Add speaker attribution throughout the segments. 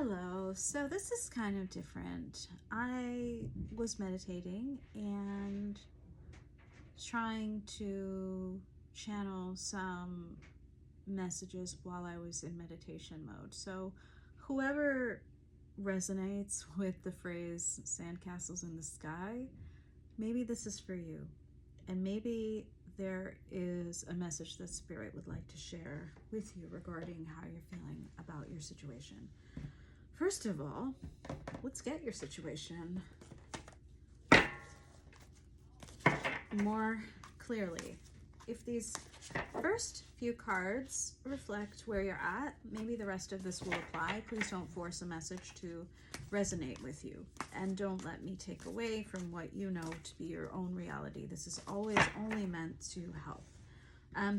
Speaker 1: Hello, so this is kind of different. I was meditating and trying to channel some messages while I was in meditation mode. So whoever resonates with the phrase sandcastles in the sky, maybe this is for you. And maybe there is a message that Spirit would like to share with you regarding how you're feeling about your situation. First of all, let's get your situation more clearly. If these first few cards reflect where you're at, maybe the rest of this will apply. Please don't force a message to resonate with you. And don't let me take away from what you know to be your own reality. This is always only meant to help.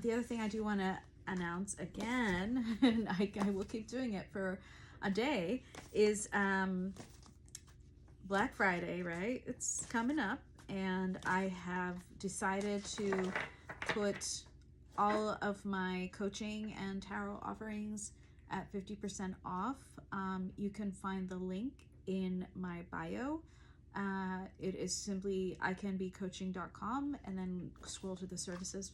Speaker 1: The other thing I do want to announce again, and I will keep doing it for a day, is Black Friday, right? It's coming up, and I have decided to put all of my coaching and tarot offerings at 50% off. You can find the link in my bio. It is simply icanbecoaching.com and then scroll to the services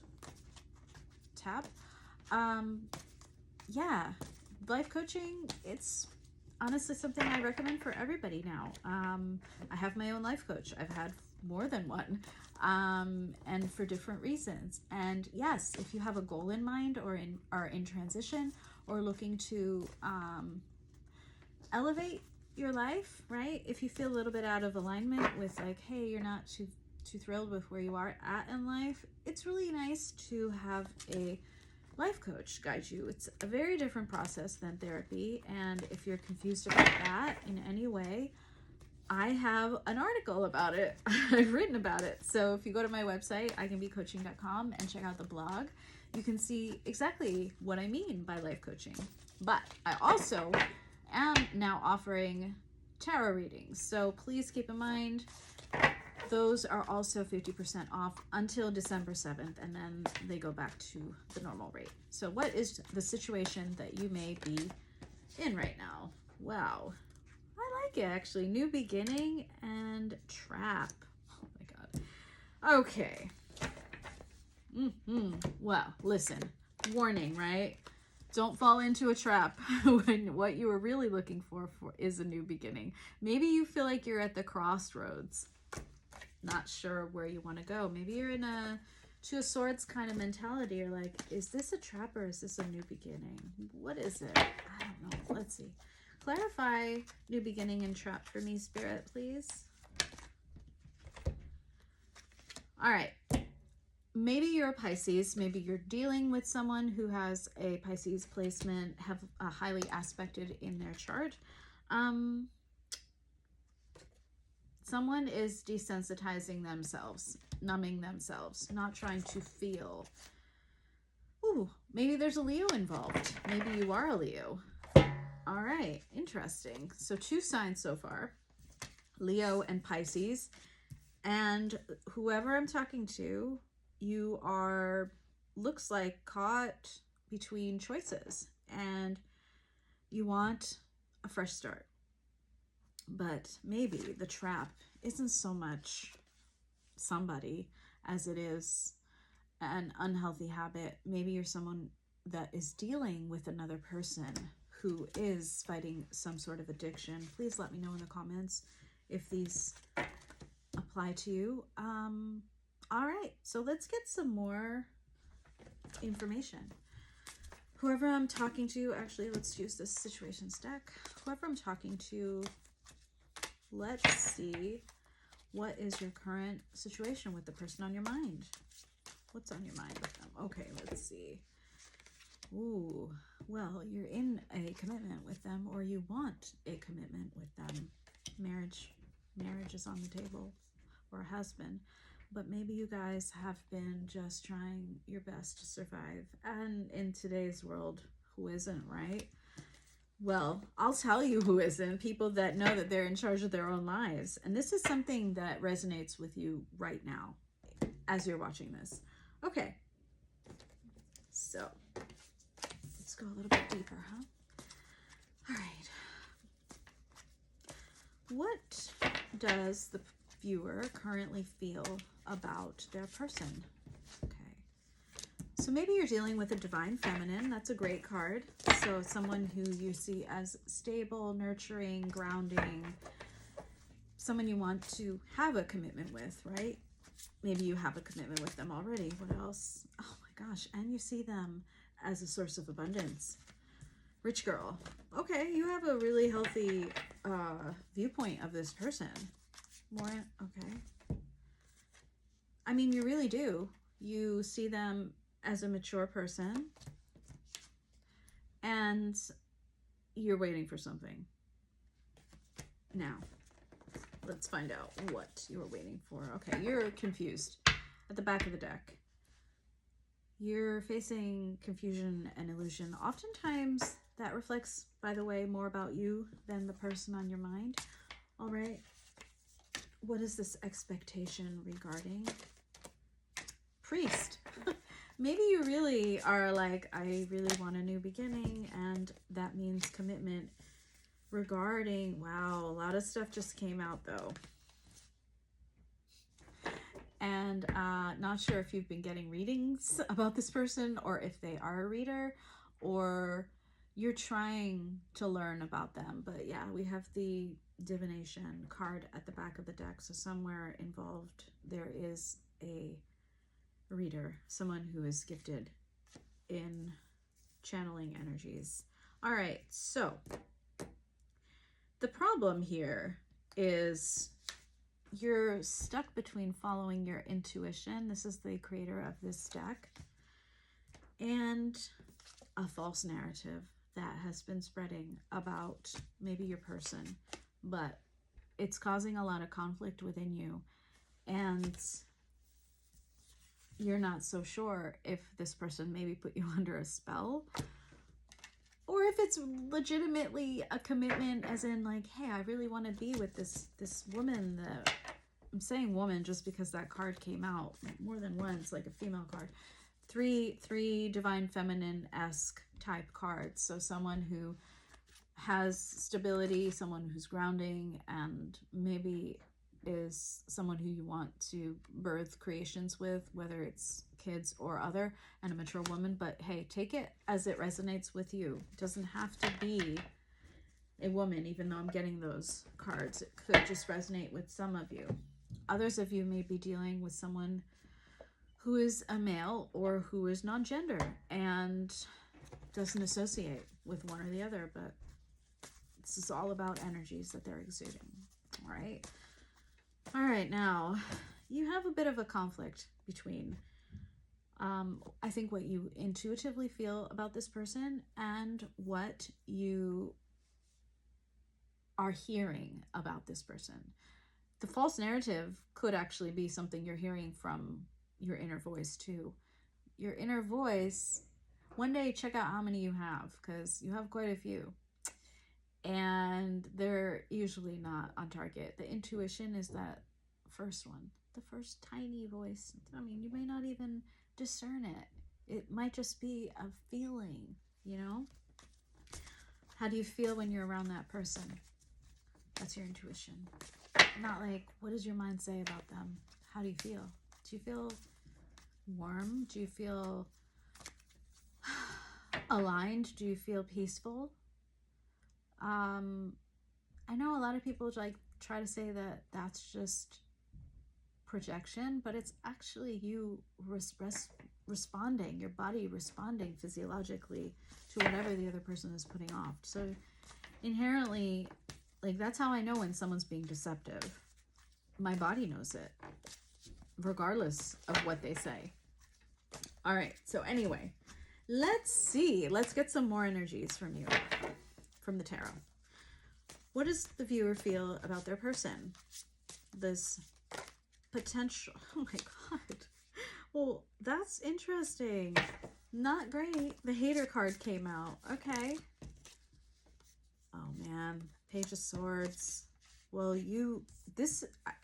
Speaker 1: tab. Yeah, life coaching, it's honestly something I recommend for everybody now. I have my own life coach. I've had more than one, and for different reasons. And yes, if you have a goal in mind or are in transition or looking to elevate your life, right? If you feel a little bit out of alignment with, like, hey, you're not too thrilled with where you are at in life, it's really nice to have a life coach guide you. It's a very different process than therapy, and if you're confused about that in any way, I have an article about it. I've written about it. So if you go to my website, icanbecoaching.com, and check out the blog, you can see exactly what I mean by life coaching. But I also am now offering tarot readings. So please keep in mind, those are also 50% off until December 7th, and then they go back to the normal rate. So what is the situation that you may be in right now? Wow. I like it, actually. New beginning and trap. Oh my God. Okay. Well, listen, warning, right? Don't fall into a trap when what you were really looking for is a new beginning. Maybe you feel like you're at the crossroads, not sure where you want to go. Maybe you're in a Two of Swords kind of mentality. You're like, is this a trap or is this a new beginning? What is it? I don't know. Let's see. Clarify new beginning and trap for me, Spirit, please. All right. Maybe you're a Pisces. Maybe you're dealing with someone who has a Pisces placement, have a highly aspected in their chart. Someone is desensitizing themselves, numbing themselves, not trying to feel. Ooh, maybe there's a Leo involved. Maybe you are a Leo. All right, interesting. So 2 signs so far, Leo and Pisces. And whoever I'm talking to, you are, looks like, caught between choices, and you want a fresh start. But maybe the trap isn't so much somebody as it is an unhealthy habit. Maybe you're someone that is dealing with another person who is fighting some sort of addiction. Please let me know in the comments if these apply to you. All right, so let's get some more information. Whoever I'm talking to, actually, let's use this situations deck. Whoever I'm talking to, let's see, what is your current situation with the person on your mind? What's on your mind with them? Okay, let's see. Ooh, well, you're in a commitment with them, or you want a commitment with them. Marriage is on the table, or has been. But maybe you guys have been just trying your best to survive. And in today's world, who isn't, right? Well, I'll tell you who isn't. People that know that they're in charge of their own lives. And this is something that resonates with you right now as you're watching this. Okay. So let's go a little bit deeper, huh? All right. What does the viewer currently feel about their person? Okay. So maybe you're dealing with a divine feminine. That's a great card. So someone who you see as stable, nurturing, grounding, someone you want to have a commitment with, right? Maybe you have a commitment with them already. What else? Oh my gosh. And you see them as a source of abundance. Rich girl. Okay, you have a really healthy viewpoint of this person. More, okay. I mean, you really do. You see them as a mature person. And you're waiting for something. Now, let's find out what you were waiting for. Okay, you're confused at the back of the deck. You're facing confusion and illusion. Oftentimes, that reflects, by the way, more about you than the person on your mind. All right. What is this expectation regarding? Priest. Maybe you really are like, I really want a new beginning, and that means commitment regarding, wow, a lot of stuff just came out though. And not sure if you've been getting readings about this person, or if they are a reader, or you're trying to learn about them. But yeah, we have the divination card at the back of the deck. So somewhere involved, there is a reader, someone who is gifted in channeling energies. All right, so the problem here is you're stuck between following your intuition. This is the creator of this deck. And a false narrative that has been spreading about maybe your person, but it's causing a lot of conflict within you. And you're not so sure if this person maybe put you under a spell, or if it's legitimately a commitment, as in like, hey, I really want to be with this woman. That I'm saying woman just because that card came out more than once, like a female card. Three divine feminine-esque type cards. So someone who has stability, someone who's grounding, and maybe is someone who you want to birth creations with, whether it's kids or other, and a mature woman. But hey, take it as it resonates with you. It doesn't have to be a woman, even though I'm getting those cards. It could just resonate with some of you. Others of you may be dealing with someone who is a male or who is non-gender and doesn't associate with one or the other, but this is all about energies that they're exuding. All right, now you have a bit of a conflict between I think what you intuitively feel about this person and what you are hearing about this person. The false narrative could actually be something you're hearing from your inner voice too. Your inner voice, one day check out how many you have, because you have quite a few. And they're usually not on target. The intuition is that first one, the first tiny voice. I mean, you may not even discern it. It might just be a feeling, you know? How do you feel when you're around that person? That's your intuition. Not like, what does your mind say about them? How do you feel? Do you feel warm? Do you feel aligned? Do you feel peaceful? I know a lot of people like try to say that that's just projection, but it's actually you responding, your body responding physiologically to whatever the other person is putting off. So inherently, like, that's how I know when someone's being deceptive. My body knows it, regardless of what they say. All right, so anyway, let's see. Let's get some more energies from you, from the tarot. What does the viewer feel about their person? This potential, oh my God. Well, that's interesting. Not great. The hater card came out. Okay. Oh man, Page of Swords. Well,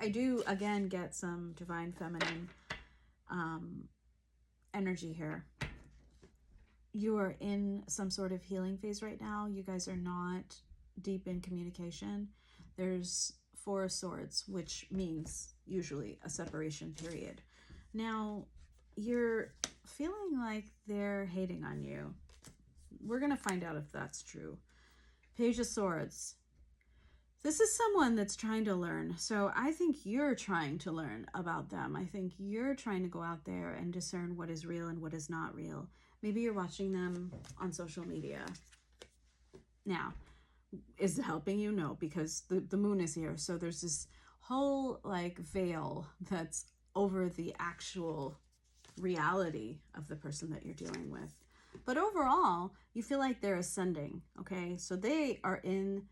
Speaker 1: I do again get some divine feminine energy here. You are in some sort of healing phase right now. You guys are not deep in communication. There's Four of Swords, which means usually a separation period. Now, you're feeling like they're hating on you. We're going to find out if that's true. Page of Swords. This is someone that's trying to learn. So I think you're trying to learn about them. I think you're trying to go out there and discern what is real and what is not real. Maybe you're watching them on social media. Now, is it helping you? No, because the moon is here. So there's this whole like veil that's over the actual reality of the person that you're dealing with. But overall, you feel like they're ascending, okay? So they are in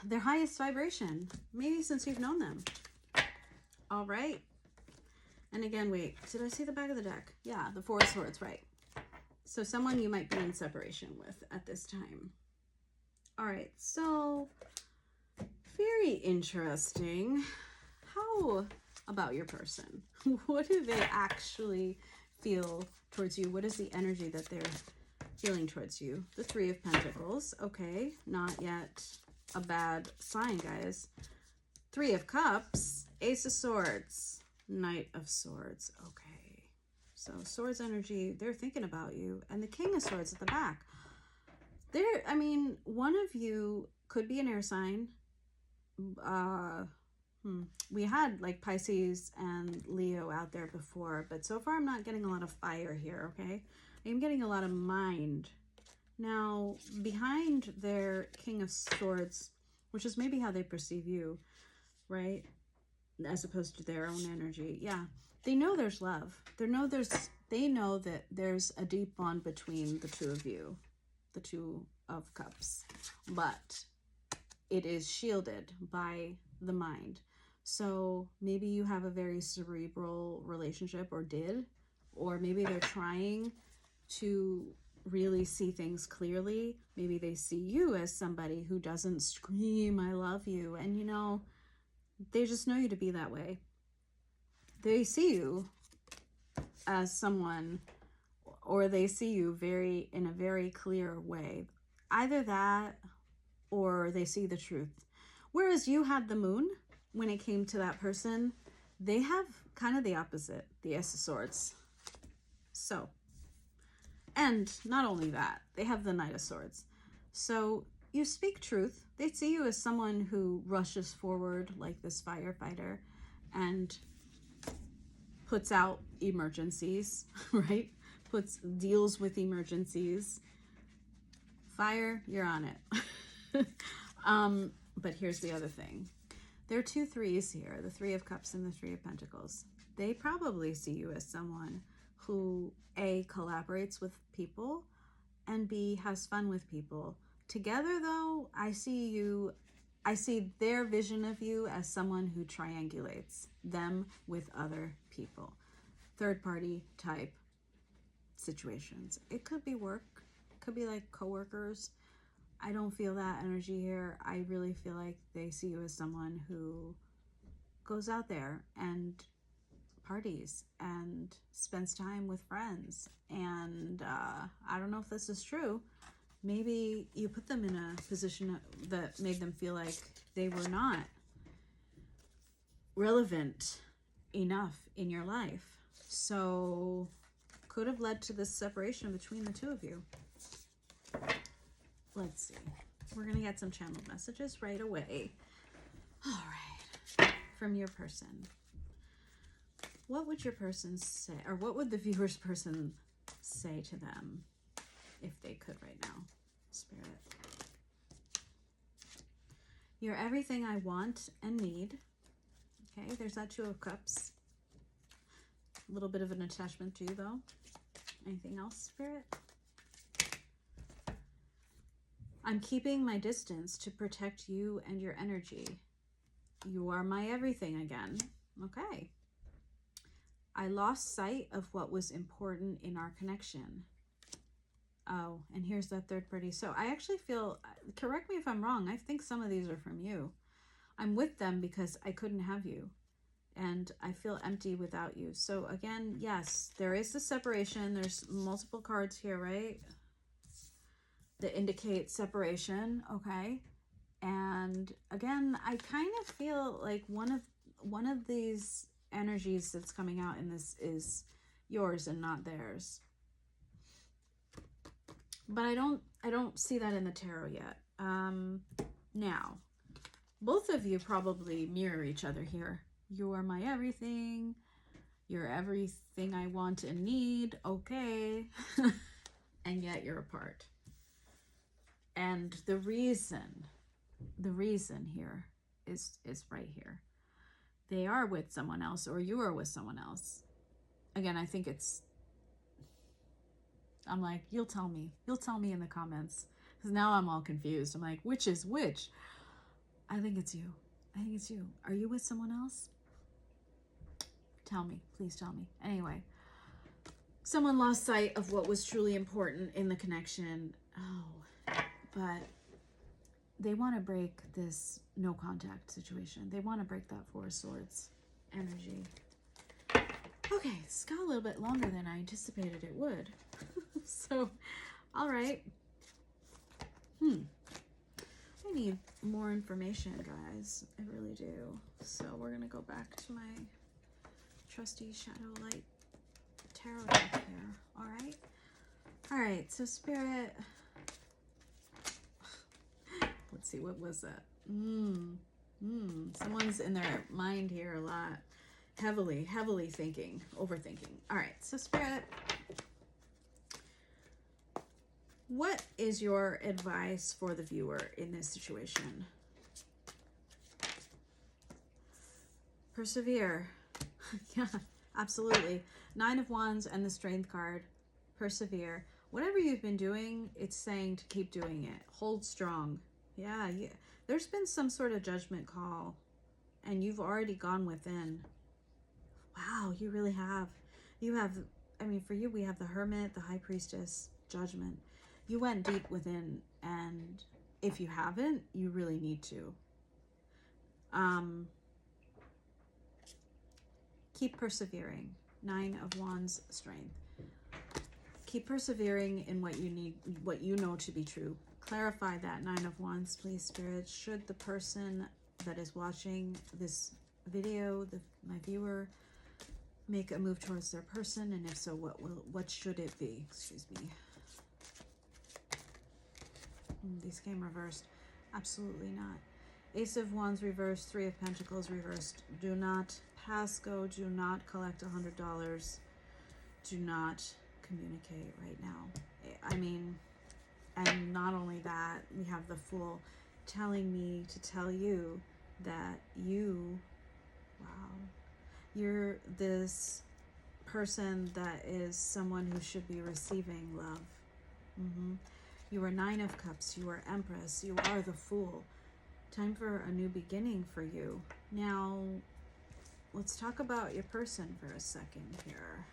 Speaker 1: their highest vibration, maybe since you've known them. All right. And again, wait, did I see the back of the deck? Yeah, the Four of Swords, right. So someone you might be in separation with at this time. All right, so very interesting. How about your person? What do they actually feel towards you? What is the energy that they're feeling towards you? The Three of Pentacles. Okay, not yet a bad sign, guys. Three of Cups. Ace of Swords. Knight of Swords. Okay, so Swords energy, they're thinking about you. And the King of Swords at the back. I mean, one of you could be an air sign. We had like Pisces and Leo out there before, but so far I'm not getting a lot of fire here, okay? I'm getting a lot of mind. Now, behind their King of Swords, which is maybe how they perceive you, right? As opposed to their own energy. Yeah, they know there's love. They know that there's a deep bond between the two of you, the Two of Cups, but it is shielded by the mind. So maybe you have a very cerebral relationship, or did, or maybe they're trying to really see things clearly. Maybe they see you as somebody who doesn't scream, I love you. And you know, they just know you to be that way. They see you as someone, or they see you in a very clear way. Either that, or they see the truth. Whereas you had the moon, when it came to that person, they have kind of the opposite, the Ace of Swords. So, and not only that, they have the Knight of Swords. So you speak truth. They see you as someone who rushes forward like this firefighter and puts out emergencies, right? Deals with emergencies. Fire, you're on it. But here's the other thing. There are two threes here, the Three of Cups and the Three of Pentacles. They probably see you as someone who A, collaborates with people, and B, has fun with people. Together though, I see their vision of you as someone who triangulates them with other people. Third party type situations. It could be work, it could be like coworkers. I don't feel that energy here. I really feel like they see you as someone who goes out there and parties and spends time with friends. And I don't know if this is true. Maybe you put them in a position that made them feel like they were not relevant enough in your life. So could have led to this separation between the two of you. Let's see. We're going to get some channeled messages right away. All right. From your person. What would your person say, or what would the viewer's person say to them if they could right now? Spirit. You're everything I want and need. Okay, there's that Two of Cups. A little bit of an attachment to you, though. Anything else, Spirit? I'm keeping my distance to protect you and your energy. You are my everything again. Okay. I lost sight of what was important in our connection. Oh, and here's that third party. So I actually feel, correct me if I'm wrong, I think some of these are from you. I'm with them because I couldn't have you. And I feel empty without you. So again, yes, there is the separation. There's multiple cards here, right? That indicate separation, okay? And again, I kind of feel like one of these energies that's coming out in this is yours and not theirs. But I don't see that in the tarot yet. Now, both of you probably mirror each other here. You are my everything. You're everything I want and need. Okay. And yet you're apart. And the reason here is right here. They are with someone else, or you are with someone else. Again, I think I'm like, you'll tell me in the comments, because now I'm all confused. I'm like, which is which? I think it's you. Are you with someone else? Tell me, please tell me. Anyway, someone lost sight of what was truly important in the connection. Oh, but they want to break this no contact situation. They want to break that Four of Swords energy. Okay, it's got a little bit longer than I anticipated it would. So, all right. I need more information, guys. I really do. So we're going to go back to my trusty shadow light tarot deck here. All right. All right. So Spirit, let's see, what was that? Someone's in their mind here a lot. Heavily thinking, overthinking. All right. So Spirit, what is your advice for the viewer in this situation? Persevere. Yeah, absolutely. Nine of Wands and the Strength card. Persevere. Whatever you've been doing, it's saying to keep doing it. Hold strong. Yeah. There's been some sort of judgment call, and you've already gone within. Wow, you really have. You have, I mean, for you, we have the Hermit, the High Priestess, Judgment. You went deep within, and if you haven't, you really need to. Keep persevering. Nine of Wands, Strength. Keep persevering in what you need, what you know to be true. Clarify that Nine of Wands, please, Spirit. Should the person that is watching this video, my viewer, make a move towards their person, and if so, what should it be? Excuse me. These came reversed. Absolutely not. Ace of Wands reversed. Three of Pentacles reversed. Do not pass go. Do not collect $100. Do not communicate right now. I mean, and not only that, we have the Fool telling me to tell you that you, wow, you're this person that is someone who should be receiving love. You are Nine of Cups. You are Empress. You are the Fool. Time for a new beginning for you. Now, let's talk about your person for a second here.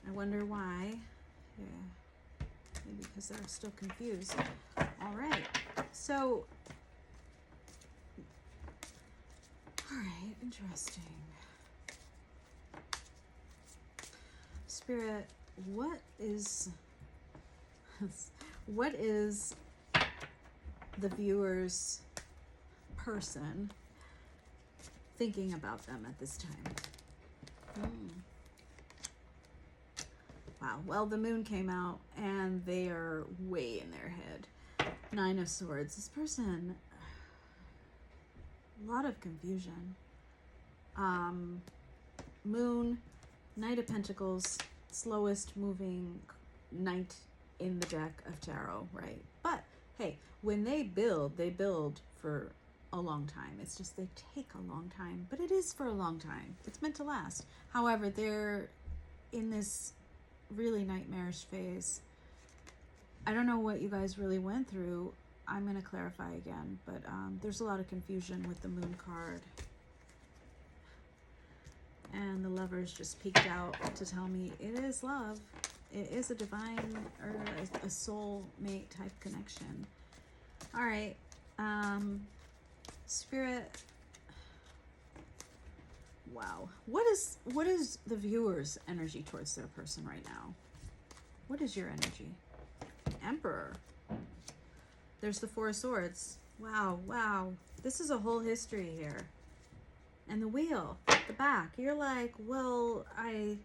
Speaker 1: I wonder why. Yeah, maybe because they're still confused. All right. So, all right, interesting. Spirit, what is the viewer's person thinking about them at this time? Wow. Well, the Moon came out and they are way in their head. Nine of Swords. This person, a lot of confusion. Moon, Knight of Pentacles, slowest moving knight in the deck of tarot, right? But hey, when they build for a long time. It's just they take a long time, but it is for a long time. It's meant to last. However, they're in this really nightmarish phase. I don't know what you guys really went through. I'm going to clarify again, but there's a lot of confusion with the Moon card. And the Lovers just peeked out to tell me it is love. It is a divine or a soul mate type connection. All right. Spirit. Wow. What is the viewer's energy towards their person right now? What is your energy? Emperor. There's the Four of Swords. Wow, wow. This is a whole history here. And the wheel, the back. You're like, well, I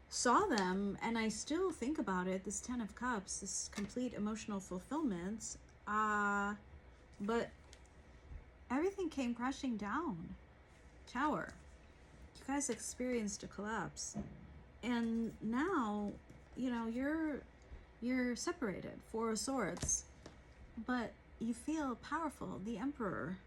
Speaker 1: saw them and I still think about it. This 10 of Cups, this complete emotional fulfillment. But everything came crashing down. Tower. You guys experienced a collapse. And now, you're separated. Four of Swords. But you feel powerful. The Emperor.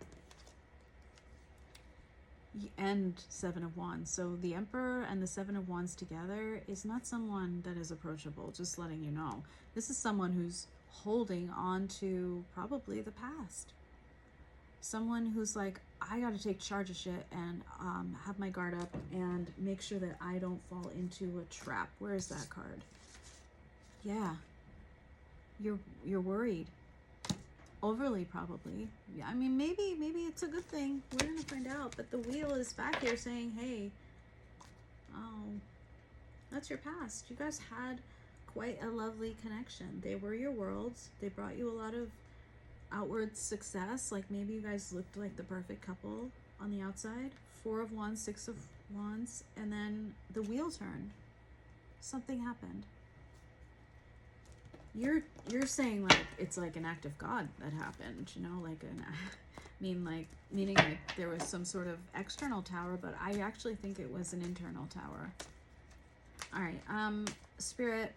Speaker 1: And Seven of Wands. So the Emperor and the Seven of Wands together is not someone that is approachable, just letting you know. This is someone who's holding on to probably the past. Someone who's like, I gotta take charge of shit and have my guard up and make sure that I don't fall into a trap. Where is that card? Yeah. You're worried. Overly, probably. Yeah, I mean, maybe it's a good thing. We're gonna find out. But the wheel is back here saying, hey, oh, that's your past. You guys had quite a lovely connection. They were your worlds. They brought you a lot of outward success. Like maybe you guys looked like the perfect couple on the outside. Four of Wands, Six of Wands, and then the wheel turned. Something happened. You're saying like it's like an act of God that happened, like meaning like there was some sort of external tower, but I actually think it was an internal tower. All right, Spirit,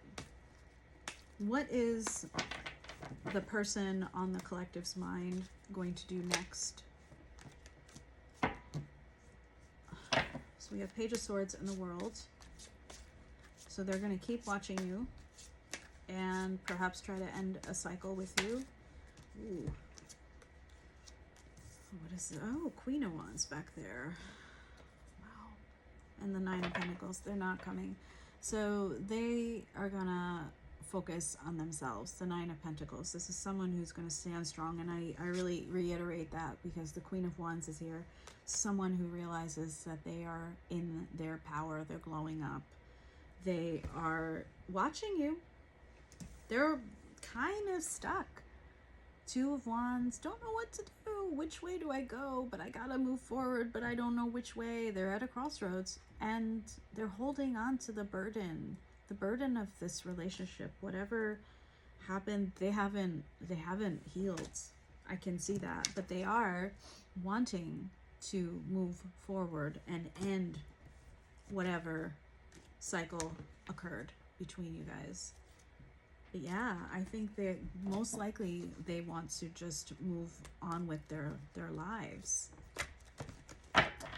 Speaker 1: what is the person on the collective's mind going to do next? So we have Page of Swords in the World. So they're going to keep watching you and perhaps try to end a cycle with you. Ooh. What is it? Oh, Queen of Wands back there. Wow. And the Nine of Pentacles. They're not coming. So they are going to focus on themselves. The Nine of Pentacles. This is someone who's going to stand strong. And I really reiterate that because the Queen of Wands is here. Someone who realizes that they are in their power. They're glowing up. They are watching you. They're kind of stuck. Two of Wands, don't know what to do. Which way do I go? But I gotta move forward, but I don't know which way. They're at a crossroads and they're holding on to the burden of this relationship. Whatever happened, they haven't healed. I can see that, but they are wanting to move forward and end whatever cycle occurred between you guys. But yeah, I think that most likely they want to just move on with their lives.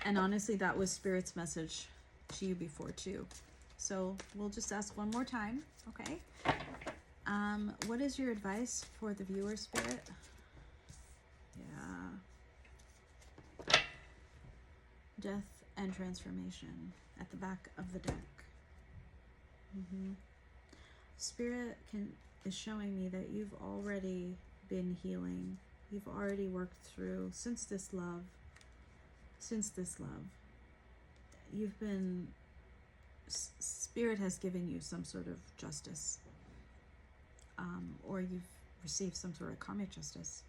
Speaker 1: And honestly, that was Spirit's message to you before too. So we'll just ask one more time, okay? What is your advice for the viewer, Spirit? Yeah. Death and transformation at the back of the deck. Spirit is showing me that you've already been healing. You've already worked through since this love. You've been, Spirit has given you some sort of justice, or you've received some sort of karmic justice,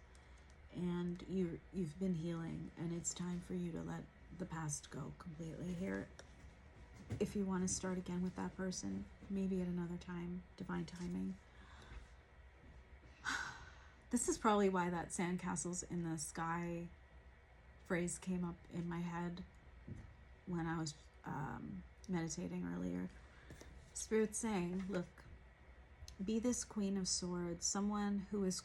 Speaker 1: and you've been healing, and it's time for you to let the past go completely here. If you want to start again with that person, maybe at another time, divine timing. This is probably why that Sandcastles in the Sky phrase came up in my head when I was meditating earlier. Spirit's saying, look, be this Queen of Swords, someone who is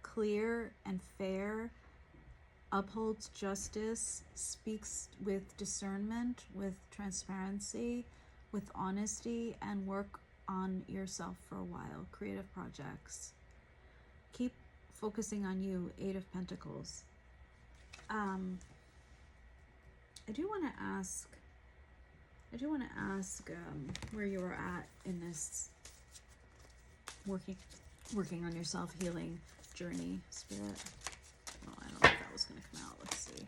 Speaker 1: clear and fair, upholds justice, speaks with discernment, with transparency, with honesty, and work on yourself for a while. Creative projects. Keep focusing on you. Eight of Pentacles. I do want to ask where you were at in this working on yourself healing journey, Spirit. Oh, I don't know if that was going to come out. Let's see.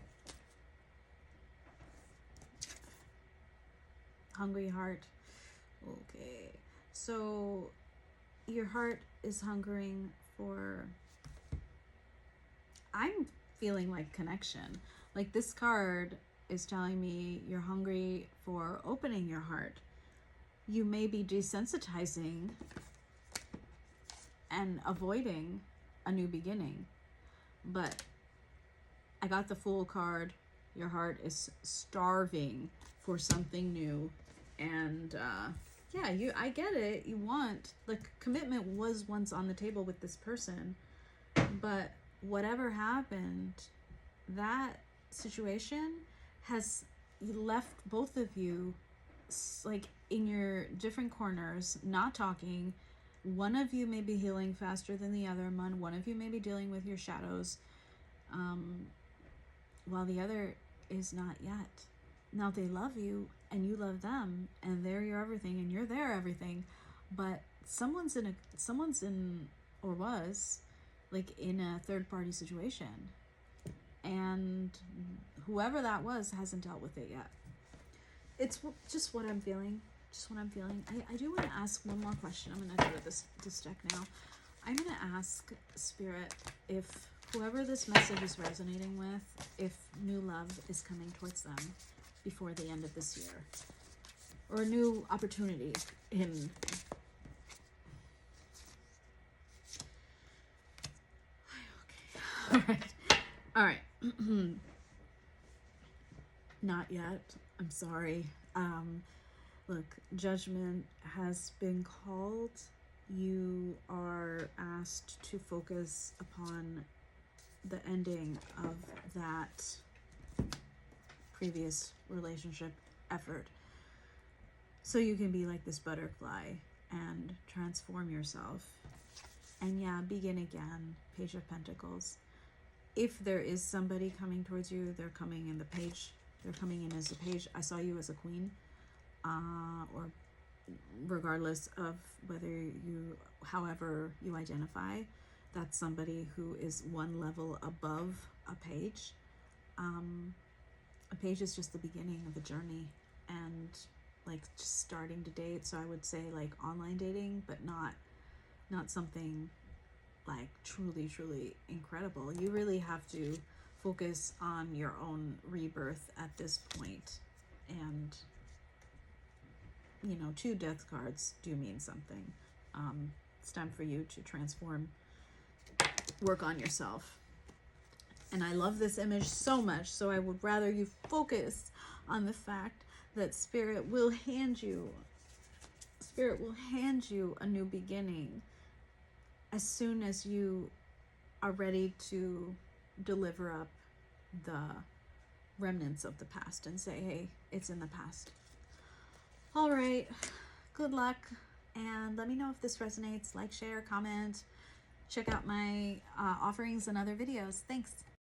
Speaker 1: Hungry heart. Okay. So your heart is hungering for I'm feeling like connection. Like this card is telling me you're hungry for opening your heart. You may be desensitizing and avoiding a new beginning. But I got the Fool card. Your heart is starving for something new. And yeah, I get it. You want, like, commitment was once on the table with this person. But whatever happened, that situation has left both of you like in your different corners, not talking. One of you may be healing faster than the other. One of you may be dealing with your shadows, while the other is not yet. Now they love you and you love them, and they're your everything and you're their everything, but someone's in or was like in a third party situation, and whoever that was hasn't dealt with it yet. It's just what I'm feeling. I do want to ask one more question. I'm going to go to this deck now. I'm going to ask Spirit if whoever this message is resonating with, if new love is coming towards them before the end of this year, or a new opportunity in... Okay. All right. Not yet. I'm sorry. Look, judgment has been called. You are asked to focus upon the ending of that previous relationship effort, so you can be like this butterfly and transform yourself. And yeah, begin again. Page of Pentacles. If there is somebody coming towards you, they're coming in the page. They're coming in as a page. I saw you as a queen, or regardless of whether you, however you identify, that's somebody who is one level above a page. A page is just the beginning of a journey, and like just starting to date. So I would say like online dating, but not something like truly incredible. You really have to focus on your own rebirth at this point. And you know, 2 death cards do mean something. It's time for you to transform, work on yourself. And I love this image so much, so I would rather you focus on the fact that Spirit will hand you a new beginning as soon as you are ready to deliver up the remnants of the past and say, hey, it's in the past. All right, good luck, and let me know if this resonates. Like, share, comment, check out my offerings and other videos. Thanks.